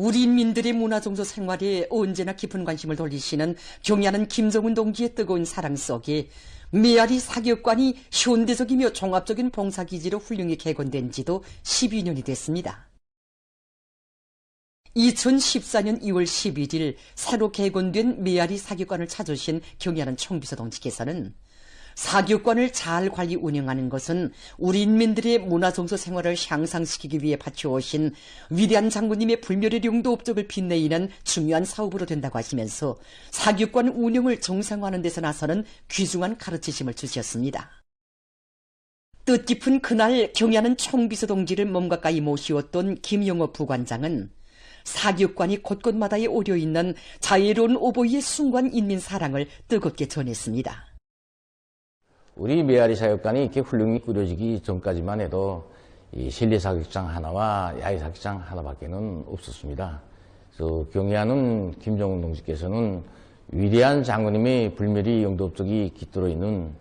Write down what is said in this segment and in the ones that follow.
우리 인민들의 문화정서 생활에 언제나 깊은 관심을 돌리시는 경애하는 김정은 동지의 뜨거운 사랑 속에 메아리 사격관이 현대적이며 종합적인 봉사기지로 훌륭히 개건된 지도 12년이 됐습니다. 2014년 2월 11일 새로 개건된 메아리 사격관을 찾으신 경애하는 총비서 동지께서는 사격관을 잘 관리 운영하는 것은 우리 인민들의 문화정서 생활을 향상시키기 위해 바쳐오신 위대한 장군님의 불멸의 용도 업적을 빛내이는 중요한 사업으로 된다고 하시면서 사격관 운영을 정상화하는 데서 나서는 귀중한 가르치심을 주셨습니다. 뜻깊은 그날 경애하는 총비서 동지를 몸 가까이 모시었던 김영호 부관장은 사격관이 곳곳마다에 오려있는 자애로운 오보이의 순관 인민 사랑을 뜨겁게 전했습니다. 우리 메아리 사격관이 이렇게 훌륭히 꾸려지기 전까지만 해도 이 실내 사격장 하나와 야외 사격장 하나밖에는 없었습니다. 그래서 경애하는 김정은 동지께서는 위대한 장군님의 불멸의 영도업적이 깃들어 있는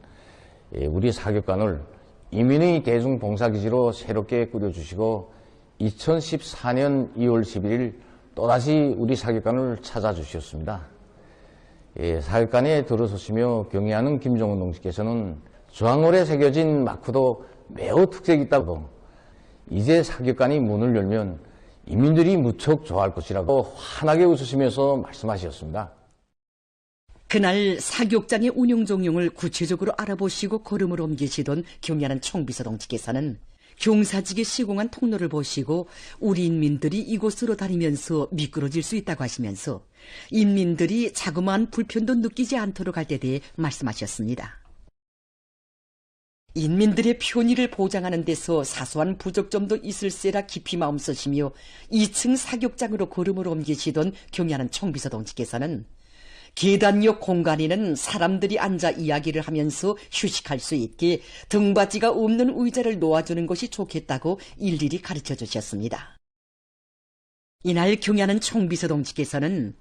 우리 사격관을 인민의 대중봉사기지로 새롭게 꾸려주시고 2014년 2월 11일 또다시 우리 사격관을 찾아주셨습니다. 사격관에 들어서시며 경애하는 김정은 동지께서는 저항홀에 새겨진 마크도 매우 특색이 있다고, 이제 사격관이 문을 열면 인민들이 무척 좋아할 것이라고 환하게 웃으시면서 말씀하셨습니다. 그날 사격장의 운영 종용을 구체적으로 알아보시고 걸음을 옮기시던 경애하는 총비서 동지께서는 경사직에 시공한 통로를 보시고 우리 인민들이 이곳으로 다니면서 미끄러질 수 있다고 하시면서 인민들이 자그마한 불편도 느끼지 않도록 할 때 대해 말씀하셨습니다. 인민들의 편의를 보장하는 데서 사소한 부족점도 있을세라 깊이 마음쓰시며 2층 사격장으로 걸음을 옮기시던 경애하는 총비서 동지께서는 계단역 공간에는 사람들이 앉아 이야기를 하면서 휴식할 수 있게 등받이가 없는 의자를 놓아주는 것이 좋겠다고 일일이 가르쳐 주셨습니다. 이날 경애하는 총비서 동지께서는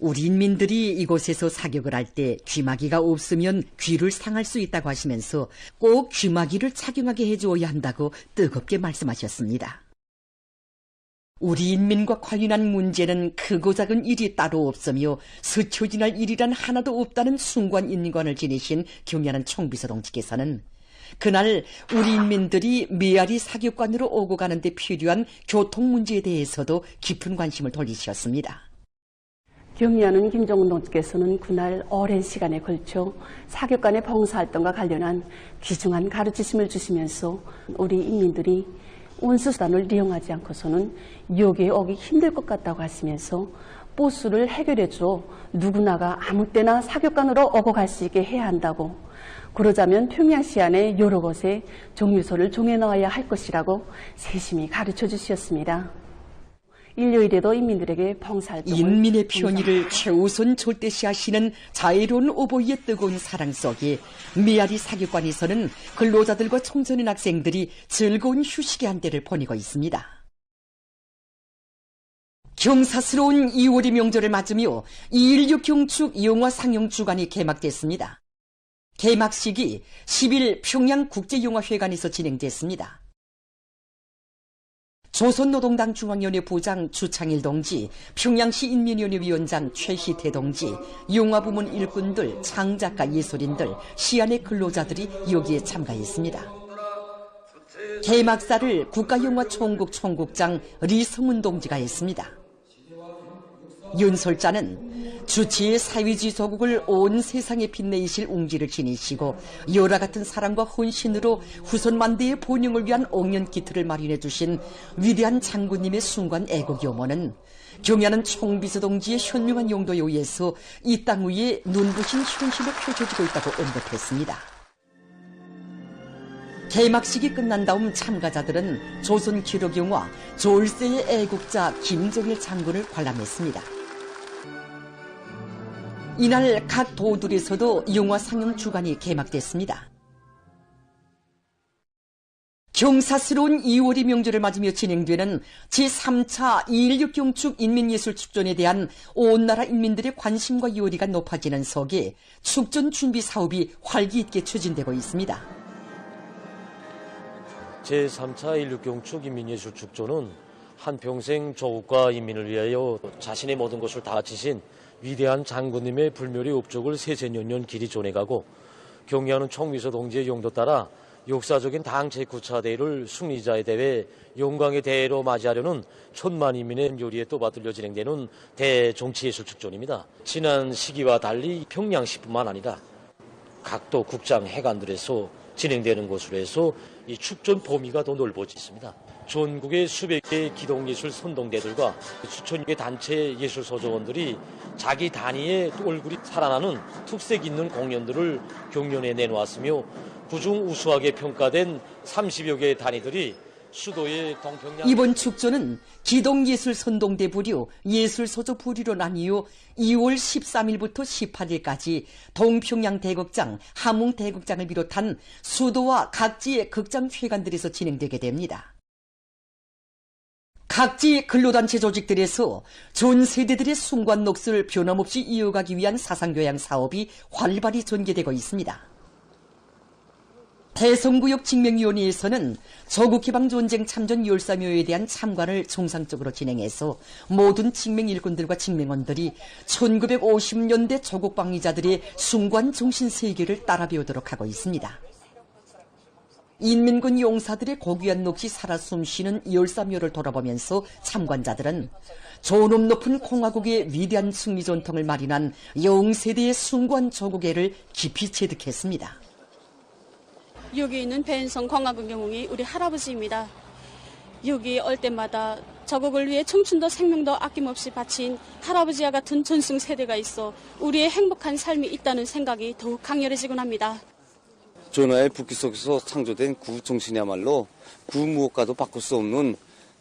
우리 인민들이 이곳에서 사격을 할 때 귀마개가 없으면 귀를 상할 수 있다고 하시면서 꼭 귀마개를 착용하게 해주어야 한다고 뜨겁게 말씀하셨습니다. 우리 인민과 관련한 문제는 크고 작은 일이 따로 없으며 스쳐지날 일이란 하나도 없다는 숭고한 인권을 지니신 경애하는 총비서 동지께서는 그날 우리 인민들이 메아리 사격관으로 오고 가는데 필요한 교통 문제에 대해서도 깊은 관심을 돌리셨습니다. 경애하는 김정은 동지께서는 그날 오랜 시간에 걸쳐 사격관의 봉사활동과 관련한 귀중한 가르치심을 주시면서 우리 인민들이 운수수단을 이용하지 않고서는 여기에 오기 힘들 것 같다고 하시면서 버스를 해결해줘 누구나가 아무 때나 사격관으로 오고 갈 수 있게 해야 한다고, 그러자면 평양시 안에 여러 곳에 정류소를 정해놓아야 할 것이라고 세심히 가르쳐 주셨습니다. 일요일에도 인민들에게 봉사활동을 인민의 편의를 최우선 절대시하시는 자애로운 오보이의 뜨거운 사랑 속에 메아리 사격관에서는 근로자들과 청소년 학생들이 즐거운 휴식의 한때를 보내고 있습니다. 경사스러운 2월의 명절을 맞으며 2.16 경축 영화 상영 주간이 개막됐습니다. 개막식이 10일 평양국제영화회관에서 진행됐습니다. 조선노동당 중앙위원회 부장 주창일 동지, 평양시 인민위원회 위원장 최희태 동지, 영화부문 일꾼들, 창작가 예술인들, 시안의 근로자들이 여기에 참가했습니다. 개막사를 국가영화총국 총국장 리성은 동지가 했습니다. 연설자는 주치의 사회주의 조국을 온 세상에 빛내이실 웅지를 지니시고 열화 같은 사랑과 헌신으로 후손 만대의 번영을 위한 옥년기틀을 마련해 주신 위대한 장군님의 순관 애국 염원은 경애하는 총비서 동지의 현명한 용도에 의해서 이 땅 위에 눈부신 현실로 펼쳐지고 있다고 언급했습니다. 개막식이 끝난 다음 참가자들은 조선 기록영화 졸세의 애국자 김정일 장군을 관람했습니다. 이날 각 도들에서도 영화 상영 주간이 개막됐습니다. 경사스러운 2월의 명절을 맞으며 진행되는 제3차 2.16 경축 인민예술축전에 대한 온 나라 인민들의 관심과 열의가 높아지는 속에 축전 준비 사업이 활기있게 추진되고 있습니다. 제3차 2.16 경축 인민예술축전은 한평생 조국과 인민을 위하여 자신의 모든 것을 다 바치신 위대한 장군님의 불멸의 업적을 세세년년 길이 존해가고 경의하는 총미소 동지의 용도 따라 역사적인 당 제9차 대회를 승리자의 대회, 영광의 대회로 맞이하려는 천만 인민의 요리에 또 받들려 진행되는 대정치예술축전입니다. 지난 시기와 달리 평양시뿐만 아니라 각도 국장 해관들에서 진행되는 것으로 해서 이 축전 범위가 더 넓어졌습니다. 전국의 수백 개의 기동예술 선동대들과 수천 개의 단체 예술소조원들이 자기 단위의 얼굴이 살아나는 특색 있는 공연들을 경연에 내놓았으며 그중 우수하게 평가된 30여 개의 단위들이 수도의 동평양 이번 축전은 기동예술 선동대 부류, 예술소조 부류로 나뉘어 2월 13일부터 18일까지 동평양 대극장, 함흥 대극장을 비롯한 수도와 각지의 극장 회관들에서 진행되게 됩니다. 각지 근로단체 조직들에서 전 세대들의 숭고한 몫을 변함없이 이어가기 위한 사상교양 사업이 활발히 전개되고 있습니다. 대성구역 직맹위원회에서는 조국해방전쟁 참전 열사묘에 대한 참관을 정상적으로 진행해서 모든 직맹 일꾼들과 직맹원들이 1950년대 조국방위자들의 숭고한 정신세계를 따라 배우도록 하고 있습니다. 인민군 용사들의 고귀한 몫이 살아 숨쉬는 열사묘를 돌아보면서 참관자들은 존엄 높은 공화국의 위대한 승리 전통을 마련한 영세대의 숭고한 조국애를 깊이 체득했습니다. 여기 있는 배은성 광화군 영웅이 우리 할아버지입니다. 여기 올 때마다 조국을 위해 청춘도 생명도 아낌없이 바친 할아버지와 같은 전승 세대가 있어 우리의 행복한 삶이 있다는 생각이 더욱 강렬해지곤 합니다. 전하의 북기 속에서 창조된 구 정신이야말로 구 무엇과도 바꿀 수 없는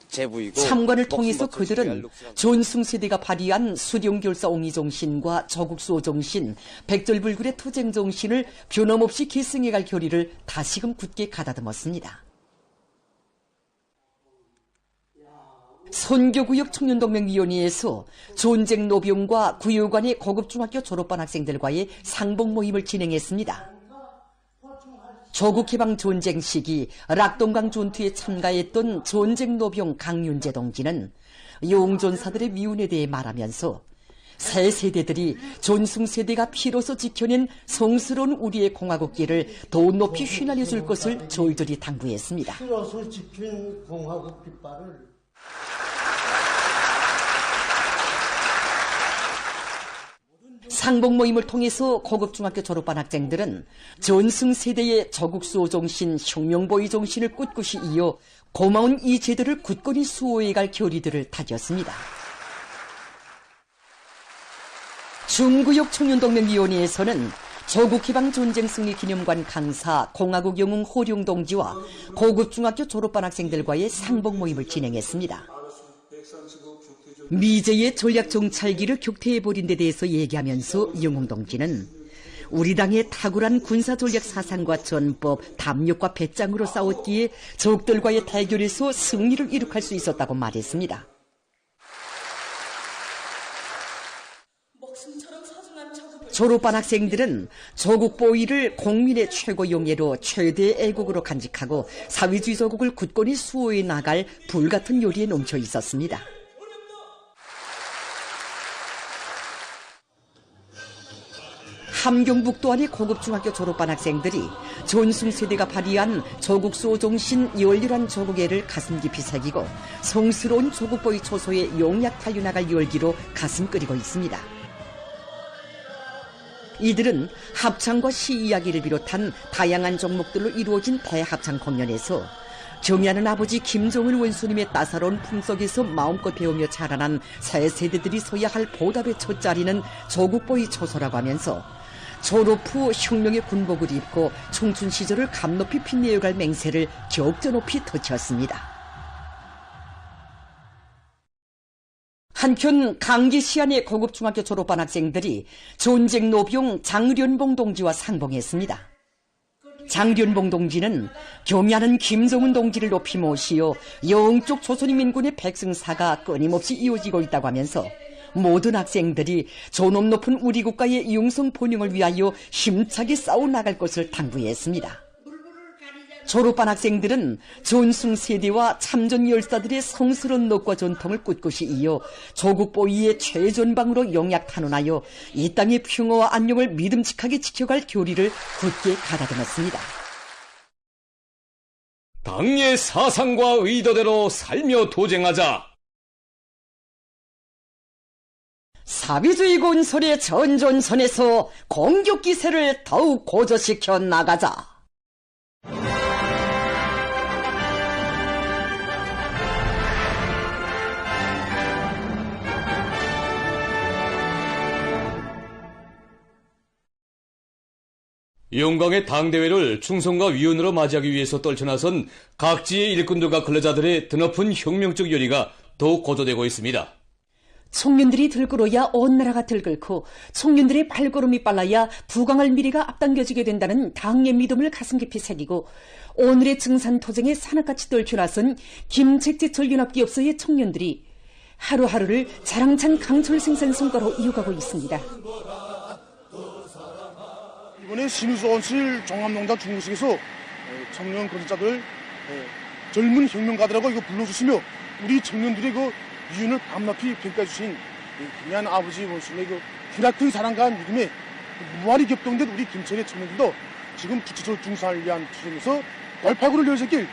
제부이고 참관을 통해서 그들은 전승세대가 발휘한 수령결사 옹의정신과 조국수호정신, 백절불굴의 투쟁정신을 변함없이 계승해갈 결의를 다시금 굳게 가다듬었습니다. 선교구역 청년동맹위원회에서 전쟁 노병과 구역간의 고급중학교 졸업반 학생들과의 상봉 모임을 진행했습니다. 조국해방 전쟁 시기 락동강 전투에 참가했던 전쟁 노병 강윤재 동지는 용전사들의 미운에 대해 말하면서 새 세대들이 전승세대가 피로서 지켜낸 성스러운 우리의 공화국기를 더 높이 휘날려줄 것을 절절히 당부했습니다. 피로서 지킨 공화국 깃발을 상봉 모임을 통해서 고급중학교 졸업반 학생들은 전승세대의 조국수호정신, 혁명보위 정신을 꿋꿋이 이어 고마운 이 제도를 굳건히 수호해갈 결의들을 다졌습니다. 중구역 청년동맹위원회에서는 조국해방 전쟁 승리 기념관 강사, 공화국 영웅 호룡 동지와 고급중학교 졸업반 학생들과의 상봉 모임을 진행했습니다. 미제의 전략 정찰기를 격퇴해버린 데 대해서 얘기하면서 영웅 동지는 우리 당의 탁월한 군사전략 사상과 전법, 담력과 배짱으로 싸웠기에 적들과의 대결에서 승리를 이룩할 수 있었다고 말했습니다. 졸업반 학생들은 조국 보위를 국민의 최고 용예로 최대의 애국으로 간직하고 사회주의 조국을 굳건히 수호해 나갈 불같은 요리에 넘쳐 있었습니다. 함경북도안의 고급중학교 졸업반 학생들이 전승세대가 발휘한 조국수호정신 열렬한 조국애를 가슴 깊이 새기고 성스러운 조국보위 초소에 용약 달려나갈 열기로 가슴 끓이고 있습니다. 이들은 합창과 시 이야기를 비롯한 다양한 종목들로 이루어진 대합창 공연에서 경의하는 아버지 김정은 원수님의 따사로운 품속에서 마음껏 배우며 자라난 새 세대들이 서야 할 보답의 첫 자리는 조국보위 초소라고 하면서 졸업 후 혁명의 군복을 입고 청춘 시절을 감높이 빛내어갈 맹세를 격조 높이 터치었습니다. 한편 강기 시안의 고급중학교 졸업반 학생들이 전쟁 노병 장련봉 동지와 상봉했습니다. 장련봉 동지는 경의하는 김정은 동지를 높이 모시어 영적 조선인민군의 백승사가 끊임없이 이어지고 있다고 하면서 모든 학생들이 존엄 높은 우리 국가의 융성 번영을 위하여 힘차게 싸워나갈 것을 당부했습니다. 졸업반 학생들은 존숭 세대와 참전 열사들의 성스러운 녹과 전통을 꿋꿋이 이어 조국 보위의 최전방으로 영약 탄원하여 이 땅의 평화와 안녕을 믿음직하게 지켜갈 교리를 굳게 가다듬었습니다. 당의 사상과 의도대로 살며 도쟁하자. 사비주의 건설의 전전선에서 공격기세를 더욱 고조시켜 나가자. 영광의 당대회를 충성과 위원으로 맞이하기 위해서 떨쳐나선 각지의 일꾼들과 근로자들의 드높은 혁명적 열의가 더욱 고조되고 있습니다. 청년들이 들끓어야 온 나라가 들끓고 청년들의 발걸음이 빨라야 부강할 미래가 앞당겨지게 된다는 당의 믿음을 가슴 깊이 새기고 오늘의 증산토쟁에 산악같이 떨쳐나선 김책제철 연합기업소의 청년들이 하루하루를 자랑찬 강철 생산 성과로 이어가고 있습니다. 이번에 신우수원실 종합농장 중공식에서 청년 근로자들 젊은 혁명가들하고 이거 불러주시며 우리 청년들의 그 위윤을 밤낮이 평가해 주신 귀한 아버지 원수의 그 기라큰 사랑과 믿음에 무한히 격동된 우리 김천의 청년들도 지금 부처절 중산을 위한 투쟁에서 돌파구를 열새길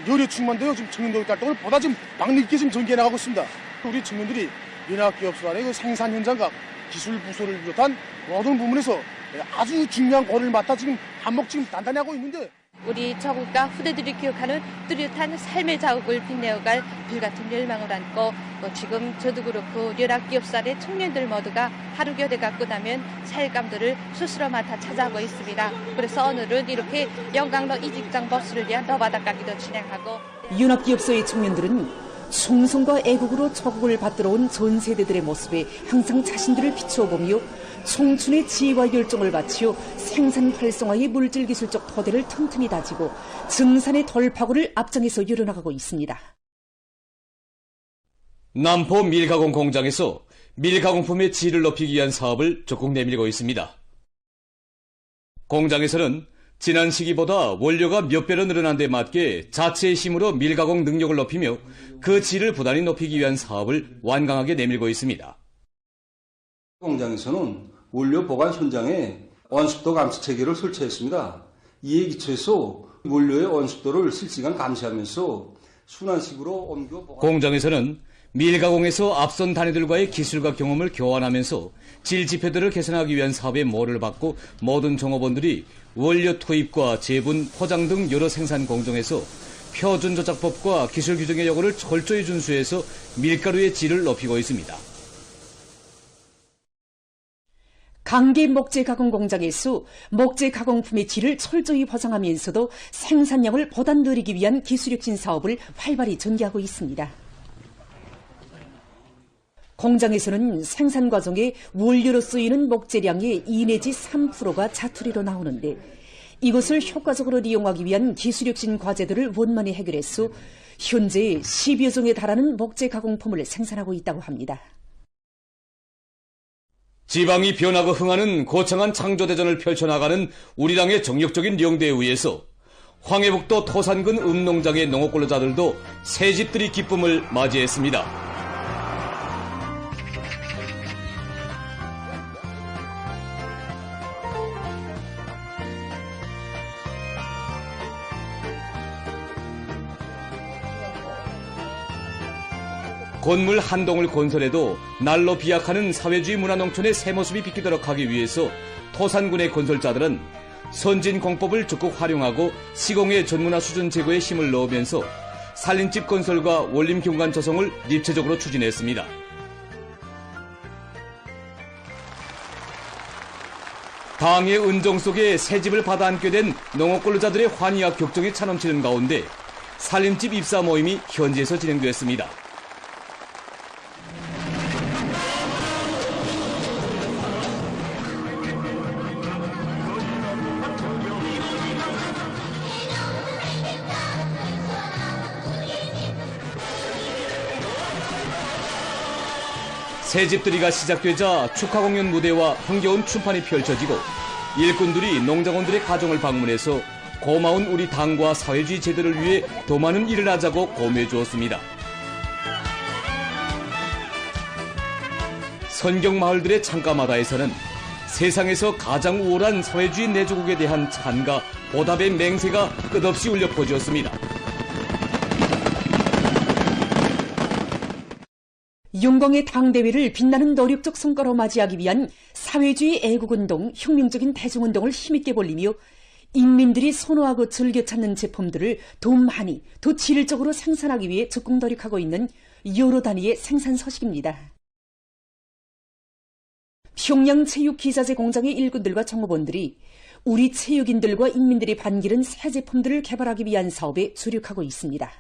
열에 충만되어 지금 청년들 활동을 보다 좀 박력있게 지금 전개해 나가고 있습니다. 우리 청년들이 연합기업소 안의 그 생산 현장과 기술 부서를 비롯한 모든 부문에서 아주 중요한 권을 맡아 지금 한몫 지금 단단히 하고 있는데 우리 저국과 후대들이 기억하는 뚜렷한 삶의 자국을 빛내어갈 불같은 열망을 안고 지금 저도 그렇고 연합기업사의 청년들 모두가 하루겨대가 끝나면 살감들을 스스로 맡아 찾아오고 있습니다. 그래서 오늘은 이렇게 영광로 이직장 버스를 위한 너바닥가기도 진행하고 연합기업소의 청년들은 충성과 애국으로 조국을 받들어 온 전 세대들의 모습에 항상 자신들을 비추어보며 청춘의 지혜와 열정을 바치어 생산 활성화의 물질기술적 토대를 튼튼히 다지고 증산의 돌파구를 앞장에서 이뤄나가고 있습니다. 남포 밀가공 공장에서 밀가공품의 질을 높이기 위한 사업을 적극 내밀고 있습니다. 공장에서는 지난 시기보다 원료가 몇 배로 늘어난 데 맞게 자체의 힘으로 밀가공 능력을 높이며 그 질을 부단히 높이기 위한 사업을 완강하게 내밀고 있습니다. 공장에서는 원료 보관 현장에 온습도 감시 체계를 설치했습니다. 이에 기초해서 원료의 온습도를 실시간 감시하면서 순환식으로 옮겨 보관. 공장에서는 밀가공에서 앞선 단위들과의 기술과 경험을 교환하면서 질 지표들을 개선하기 위한 사업에 모를 받고 모든 종업원들이 원료 투입과 재분, 포장 등 여러 생산 공정에서 표준 조작법과 기술 규정의 요구를 철저히 준수해서 밀가루의 질을 높이고 있습니다. 강계 목재 가공 공장에서 목재 가공품의 질을 철저히 보장하면서도 생산량을 보다 늘리기 위한 기술혁신 사업을 활발히 전개하고 있습니다. 공장에서는 생산 과정에 원료로 쓰이는 목재량의 2 내지 3%가 자투리로 나오는데 이것을 효과적으로 이용하기 위한 기술혁신 과제들을 원만히 해결해서 현재 10여 종에 달하는 목재 가공품을 생산하고 있다고 합니다. 지방이 변하고 흥하는 거창한 창조대전을 펼쳐나가는 우리 당의 정력적인 영대에 의해서 황해북도 토산군 음농장의 농업근로자들도 새집들이 기쁨을 맞이했습니다. 건물 한 동을 건설해도 날로 비약하는 사회주의 문화농촌의 새 모습이 비키도록 하기 위해서 토산군의 건설자들은 선진 공법을 적극 활용하고 시공의 전문화 수준 제고에 힘을 넣으면서 살림집 건설과 원림 경관 조성을 입체적으로 추진했습니다. 당의 은정 속에 새 집을 받아 안게 된 농업근로자들의 환희와 격정이 차넘치는 가운데 살림집 입사 모임이 현지에서 진행됐습니다. 새집들이가 시작되자 축하 공연 무대와 흥겨운 춤판이 펼쳐지고 일꾼들이 농장원들의 가정을 방문해서 고마운 우리 당과 사회주의 제도를 위해 더 많은 일을 하자고 고뇌해 주었습니다. 선경 마을들의 창가마다에서는 세상에서 가장 우월한 사회주의 내조국에 대한 찬가, 보답의 맹세가 끝없이 울려 퍼지었습니다. 용광의 당대회를 빛나는 노력적 성과로 맞이하기 위한 사회주의 애국운동, 혁명적인 대중운동을 힘있게 벌리며 인민들이 선호하고 즐겨 찾는 제품들을 더 많이, 더 질적으로 생산하기 위해 적극 노력하고 있는 여러 단위의 생산 소식입니다. 평양 체육기자재 공장의 일꾼들과 종업원들이 우리 체육인들과 인민들이 반기른 새 제품들을 개발하기 위한 사업에 주력하고 있습니다.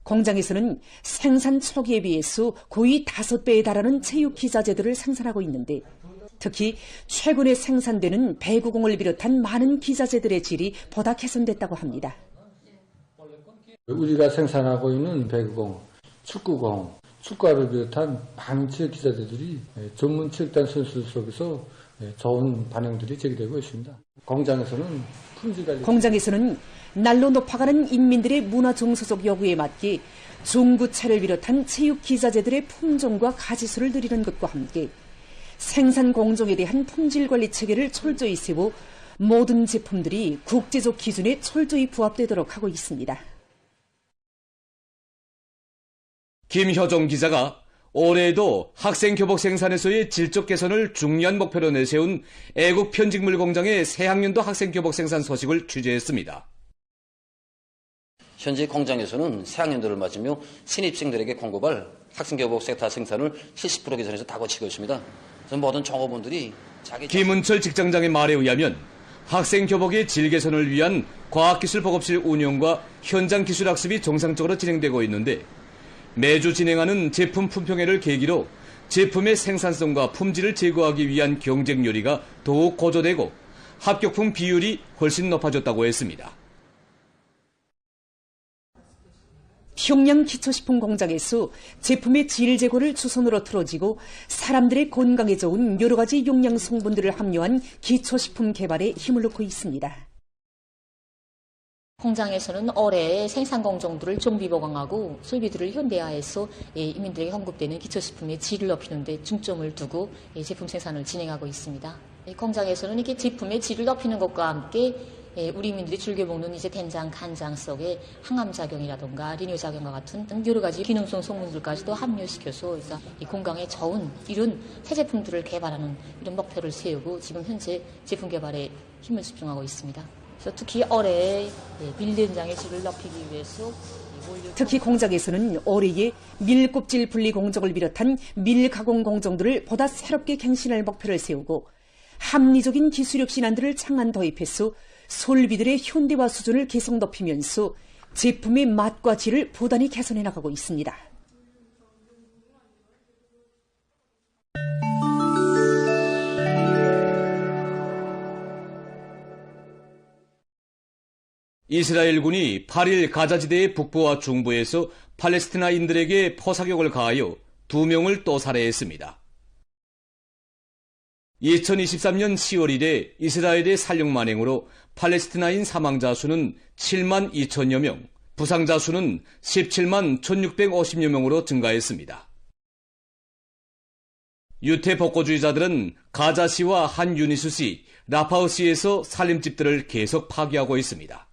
공장에서는 생산 초기에 비해서 거의 5배에 달하는 체육기자재들을 생산하고 있는데 특히 최근에 생산되는 배구공을 비롯한 많은 기자재들의 질이 보다 개선됐다고 합니다. 우리가 생산하고 있는 배구공, 축구공, 축구화를 비롯한 많은 체육기자재들이 전문 체육단 선수들 속에서 좋은 반응들이 제기되고 있습니다. 공장에서는 날로 높아가는 인민들의 문화정서적 요구에 맞게 중구체를 비롯한 체육기자재들의 품종과 가지수를 늘리는 것과 함께 생산 공정에 대한 품질관리 체계를 철저히 세워 모든 제품들이 국제적 기준에 철저히 부합되도록 하고 있습니다. 김효정 기자가 올해에도 학생 교복 생산에서의 질적 개선을 중요한 목표로 내세운 애국 편직물 공장의 새학년도 학생 교복 생산 소식을 취재했습니다. 현재 공장에서는 새학년도를 맞으며 신입생들에게 공급할 학생 교복 세타 생산을 70% 개선해서 다 거치고 있습니다. 모든 종업원들이 김은철 직장장의 말에 의하면 학생 교복의 질 개선을 위한 과학기술 보급실 운영과 현장 기술 학습이 정상적으로 진행되고 있는데 매주 진행하는 제품 품평회를 계기로 제품의 생산성과 품질을 제고하기 위한 경쟁률이 더욱 고조되고 합격품 비율이 훨씬 높아졌다고 했습니다. 평양 기초식품 공장에서 제품의 질 제고를 주선으로 틀어지고 사람들의 건강에 좋은 여러 가지 용량 성분들을 함유한 기초식품 개발에 힘을 넣고 있습니다. 공장에서는 올해 생산 공정들을 정비 보강하고 설비들을 현대화해서 인민들에게 공급되는 기초식품의 질을 높이는 데 중점을 두고 제품 생산을 진행하고 있습니다. 공장에서는 이렇게 제품의 질을 높이는 것과 함께 우리 인민들이 즐겨 먹는 이제 된장, 간장 속에 항암작용이라든가 리뇨작용과 같은 여러 가지 기능성 성분들까지도 함유시켜서 이 건강에 좋은 이런 새 제품들을 개발하는 이런 목표를 세우고 지금 현재 제품 개발에 힘을 집중하고 있습니다. 그래서 특히 올해 밀된장의 질을 높이기 위해서 특히 공장에서는 올해에 밀껍질 분리 공정을 비롯한 밀 가공 공정들을 보다 새롭게 갱신할 목표를 세우고 합리적인 기술력 신안들을 창안 도입해서 솔비들의 현대화 수준을 계속 높이면서 제품의 맛과 질을 부단히 개선해 나가고 있습니다. 이스라엘군이 8일 가자지대의 북부와 중부에서 팔레스티나인들에게 포사격을 가하여 2명을 또 살해했습니다. 2023년 10월 1일 이스라엘의 살육 만행으로 팔레스티나인 사망자 수는 7만 2천여 명, 부상자 수는 17만 1650여 명으로 증가했습니다. 유태 복고주의자들은 가자시와 한 유니스시, 라파우시에서 살림집들을 계속 파괴하고 있습니다.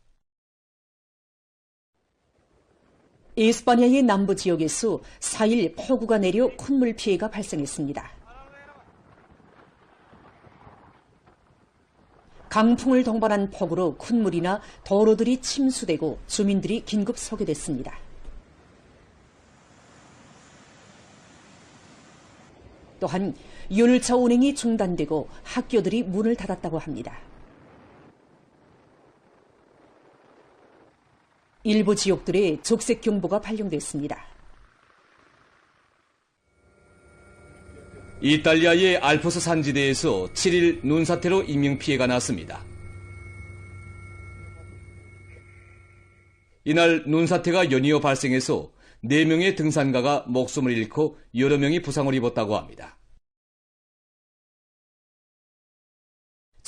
이스파니아의 남부 지역에서 4일 폭우가 내려 콧물 피해가 발생했습니다. 강풍을 동반한 폭우로 콧물이나 도로들이 침수되고 주민들이 긴급 소개됐습니다. 또한 열차 운행이 중단되고 학교들이 문을 닫았다고 합니다. 일부 지역들에 적색경보가 발령됐습니다. 이탈리아의 알프스 산지대에서 7일 눈사태로 인명피해가 났습니다. 이날 눈사태가 연이어 발생해서 4명의 등산가가 목숨을 잃고 여러 명이 부상을 입었다고 합니다.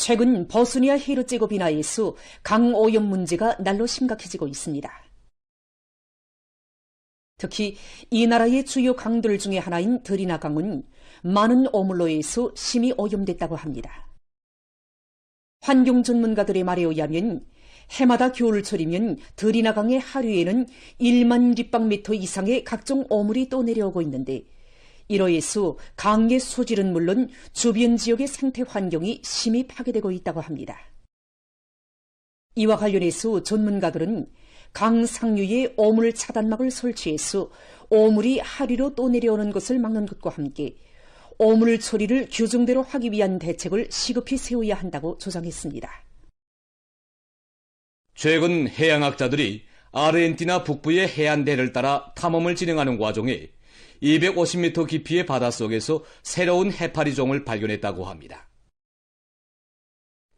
최근 버수니아 헤르제고비나에서 강오염 문제가 날로 심각해지고 있습니다. 특히 이 나라의 주요 강들 중에 하나인 드리나 강은 많은 오물로에서 심히 오염됐다고 합니다. 환경 전문가들의 말에 의하면 해마다 겨울철이면 드리나 강의 하류에는 1만立方미터 이상의 각종 오물이 또 내려오고 있는데 이로 인해서 강의 소질은 물론 주변 지역의 생태 환경이 심히 파괴되고 있다고 합니다. 이와 관련해서 전문가들은 강 상류에 오물 차단막을 설치해서 오물이 하류로 또 내려오는 것을 막는 것과 함께 오물 처리를 규정대로 하기 위한 대책을 시급히 세워야 한다고 주장했습니다. 최근 해양학자들이 아르헨티나 북부의 해안대를 따라 탐험을 진행하는 과정에 250m 깊이의 바닷속에서 새로운 해파리종을 발견했다고 합니다.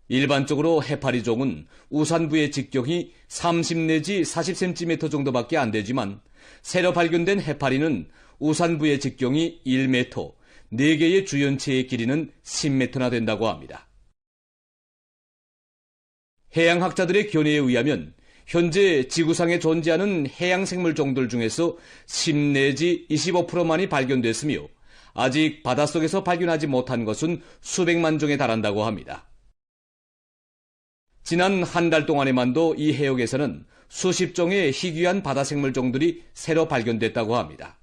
일반적으로 해파리종은 우산부의 직경이 30 내지 40cm 정도밖에 안 되지만 새로 발견된 해파리는 우산부의 직경이 1m, 4개의 주연체의 길이는 10m나 된다고 합니다. 해양학자들의 견해에 의하면 현재 지구상에 존재하는 해양생물종들 중에서 10 내지 25%만이 발견됐으며 아직 바닷속에서 발견하지 못한 것은 수백만 종에 달한다고 합니다. 지난 한 달 동안에만도 이 해역에서는 수십 종의 희귀한 바다생물종들이 새로 발견됐다고 합니다.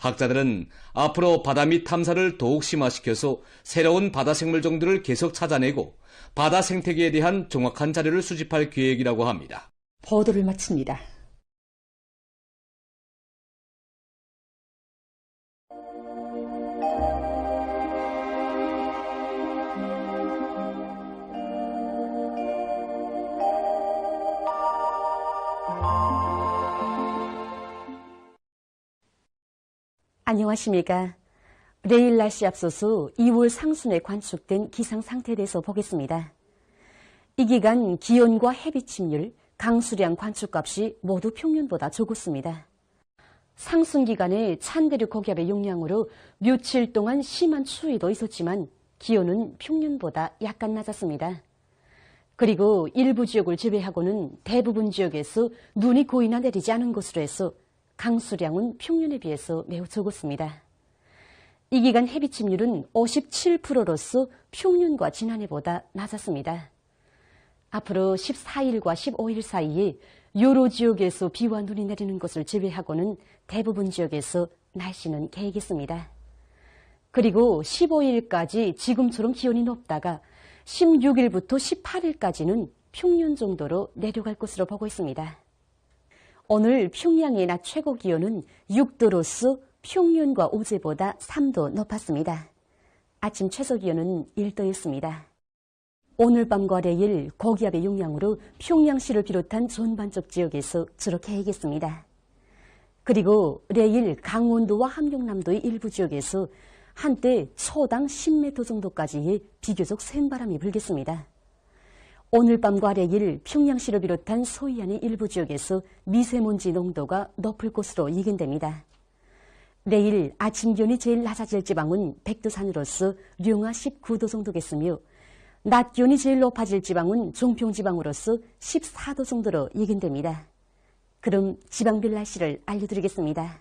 학자들은 앞으로 바다 및 탐사를 더욱 심화시켜서 새로운 바다생물종들을 계속 찾아내고 바다 생태계에 대한 정확한 자료를 수집할 계획이라고 합니다. 보도를 마칩니다. 안녕하십니까. 내일 날씨 앞서서 2월 상순에 관측된 기상 상태에 대해서 보겠습니다. 이 기간 기온과 햇빛 침률, 강수량 관측값이 모두 평년보다 적었습니다. 상순 기간에 찬대륙 고기압의 영향으로 며칠 동안 심한 추위도 있었지만 기온은 평년보다 약간 낮았습니다. 그리고 일부 지역을 제외하고는 대부분 지역에서 눈이 거의나 내리지 않은 것으로 해서 강수량은 평년에 비해서 매우 적었습니다. 이 기간 햇빛 침률은 57%로서 평년과 지난해보다 낮았습니다. 앞으로 14일과 15일 사이에 여러 지역에서 비와 눈이 내리는 것을 제외하고는 대부분 지역에서 날씨는 개겠습니다. 그리고 15일까지 지금처럼 기온이 높다가 16일부터 18일까지는 평년 정도로 내려갈 것으로 보고 있습니다. 오늘 평양의 낮 최고 기온은 6도로서 평년과 어제보다 3도 높았습니다. 아침 최저 기온은 1도였습니다. 오늘 밤과 내일 고기압의 영향으로 평양시를 비롯한 전반적 지역에서 주로 개겠습니다. 그리고 내일 강원도와 함경남도의 일부 지역에서 한때 초당 10m 정도까지의 비교적 센 바람이 불겠습니다. 오늘 밤과 내일 평양시를 비롯한 서해안의 일부 지역에서 미세먼지 농도가 높을 것으로 예견됩니다. 내일 아침 기온이 제일 낮아질 지방은 백두산으로서 령화 19도 정도겠으며 낮 기온이 제일 높아질 지방은 종평지방으로서 14도 정도로 예견됩니다. 그럼 지방별 날씨를 알려드리겠습니다.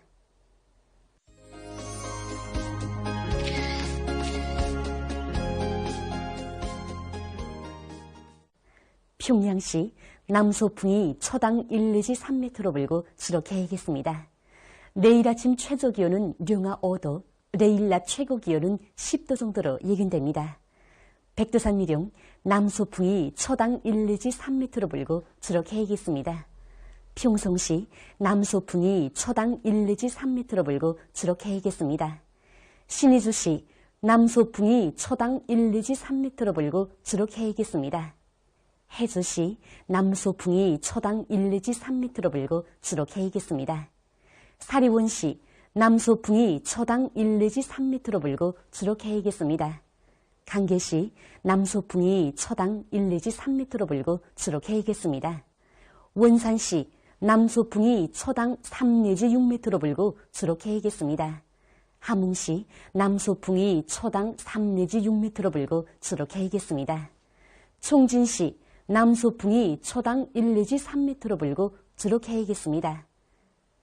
평양시 남소풍이 초당 1 내지 3m로 불고 주로 개겠습니다. 내일 아침 최저 기온은 령화 5도, 내일 낮 최고 기온은 10도 정도로 예견됩니다. 백두산 미령 남소풍이 초당 1 내지 3m로 불고 주로 개겠습니다. 평성시 남소풍이 초당 1 내지 3m로 불고 주로 개겠습니다. 신의주시 남소풍이 초당 1 내지 3m로 불고 주로 개겠습니다. 해주시 남소풍이 초당 1 내지 3m로 불고 주로 개겠습니다. 사리원시 남소풍이 초당 1 내지 3m로 불고 주로 개겠습니다. 강계시 남소풍이 초당 1 내지 3m로 불고 주로 개겠습니다. 원산시 남소풍이 초당 3 내지 6m로 불고 주로 개겠습니다. 함흥시 남소풍이 초당 3 내지 6m로 불고 주로 개이겠습니다. 총진시 남소풍이 초당 1 내지 3m로 불고 주로 개이겠습니다.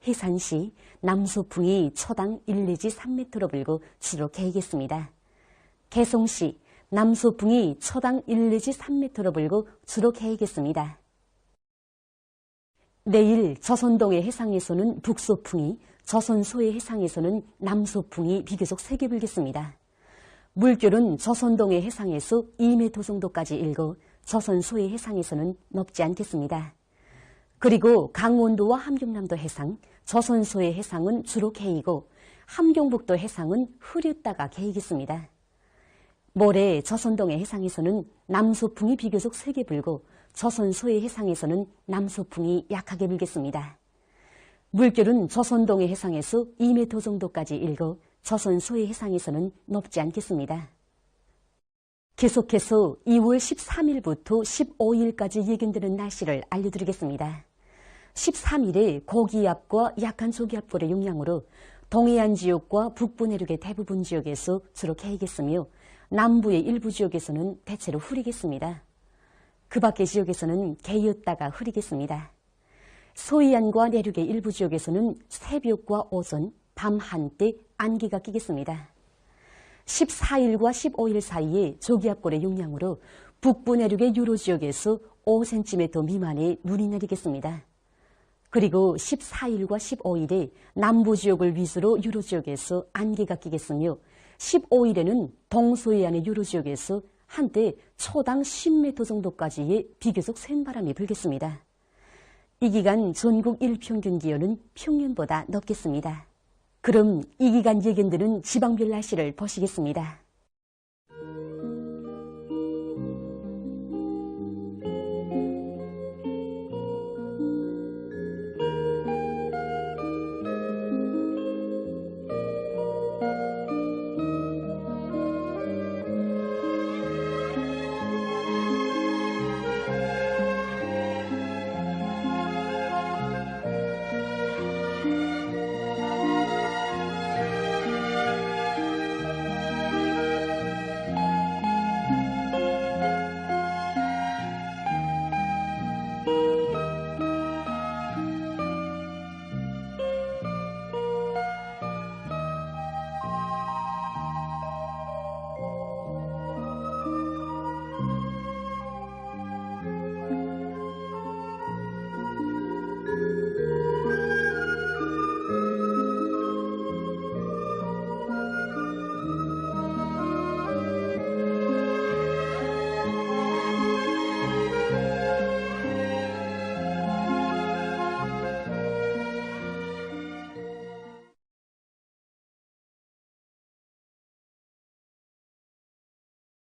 해산시 남소풍이 초당 1 내지 3m로 불고 주로 개이겠습니다. 개송시 남소풍이 초당 1 내지 3m로 불고 주로 개이겠습니다. 내일 조선동해 해상에서는 북소풍이, 조선소해 해상에서는 남소풍이 비교적 세게 불겠습니다. 물결은 조선동해 해상에서 2m 정도까지 일고 조선소해 해상에서는 높지 않겠습니다. 그리고 강원도와 함경남도 해상, 조선소해 해상은 주로 개이고 함경북도 해상은 흐렸다가 개이겠습니다. 모레 조선동해 해상에서는 남소풍이 비교적 세게 불고 조선소해 해상에서는 남소풍이 약하게 불겠습니다. 물결은 조선동해 해상에서 2m 정도까지 일고 조선소해 해상에서는 높지 않겠습니다. 계속해서 2월 13일부터 15일까지 예견되는 날씨를 알려드리겠습니다. 13일에 고기압과 약한 조기압골의 영향으로 동해안 지역과 북부 내륙의 대부분 지역에서 주로 개이겠으며 남부의 일부 지역에서는 대체로 흐리겠습니다. 그 밖의 지역에서는 개였다가 흐리겠습니다. 서해안과 내륙의 일부 지역에서는 새벽과 오전, 밤 한때 안개가 끼겠습니다. 14일과 15일 사이에 조기압골의 영향으로 북부 내륙의 유로 지역에서 5cm 미만의 눈이 내리겠습니다. 그리고 14일과 15일에 남부 지역을 위주로 유로 지역에서 안개가 끼겠으며 15일에는 동서해안의 유로 지역에서 한때 초당 10m 정도까지의 비교적 센 바람이 불겠습니다. 이 기간 전국 일평균 기온은 평년보다 높겠습니다. 그럼 이 기간 예견되는 지방별 날씨를 보시겠습니다.